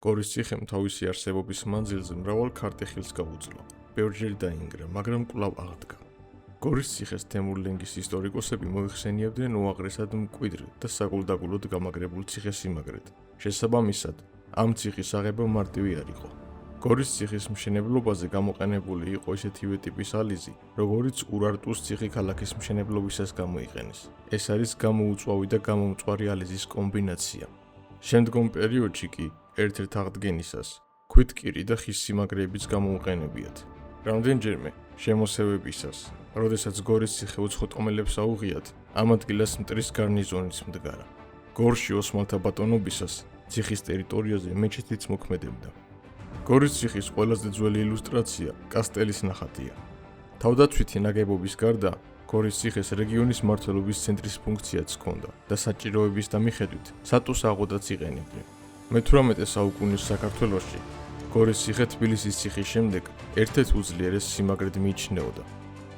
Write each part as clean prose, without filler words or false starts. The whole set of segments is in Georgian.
გორის ციხემ თავისი არსებობის მანძილზე მრავალ ქარტეხილს გაუძლო. ბევრჯერ დაინგრა, მაგრამ კვლავ აღდგა. გორის ციხეს თემურლენგის ისტორიკოსები მოიხსენიებდნენ უაღრესად მკვიდრ და საგულდაგულოდ გამაგრებულ ციხესიმაგრედ. შესაბამისად, ამ ციხის აღება მარტივი არ იყო. გორის ციხის მშენებლობაზე გამოყენებული იყო ისეთივე ტიპის ალიზი, როგორიც ურარტუს ციხი ქალაქის მშენებლობისას გამოიყენეს. ეს არის გამოუწვავი და გამომწვარი ალიზის კომბინაცია. შემდგომ პერიოდში კი ერთ-ერთ აღდგენისას ქვითკირი და ხის სიმაგრეებიც გამოუყენებიათ. რამდენჯერმე შემოსევებისას, როდესაც გორის ციხე უცხოტომელებს აუღიათ, ამ ადგილას მტრის გარნიზონიც მდგარა. გორში ოსმალთა ბატონობისას ციხის ტერიტორიაზე მეჩეთიც მოქმედებდა. გორის ციხის ყველაზე ძველი ილუსტრაცია კასტელის ნახატია. თავდაცვითი ნაგებობის გარდა, გორის ციხეს რეგიონის მმართველობის ცენტრის ფუნქციაც ჰქონდა და საჭიროების მიხედვით სატუს აღოდაც იყენებდნენ. მე-18 საუკუნის საქართველოში გორის ციხე თბილისის ციხის შემდეგ ერთ-ერთ უძლიერეს სიმაგრედ მიიჩნეოდა.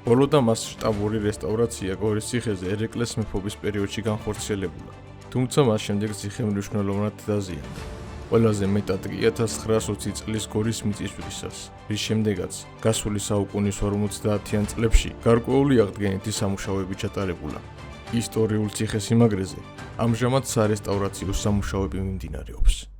ბოლო და მასშტაბური რესტავრაცია გორის ციხეზე ერეკლეს მეფობის პერიოდში განხორციელებულა, თუმცა მას შემდეგ ციხე მნიშვნელოვნად დაზიანდა. ყველაზე მეტად კი 1920 წლის გორის მიწისძვრისას, რის შემდეგაც გასული საუკუნის 50-იან წლებში გარკვეული აღდგენითი სამუშაოები ჩატარებულა. ისტორიულ ციხესიმაგრეზე ამჟამად სარესტავრაციო სამუშაოები მიმდინარეობს.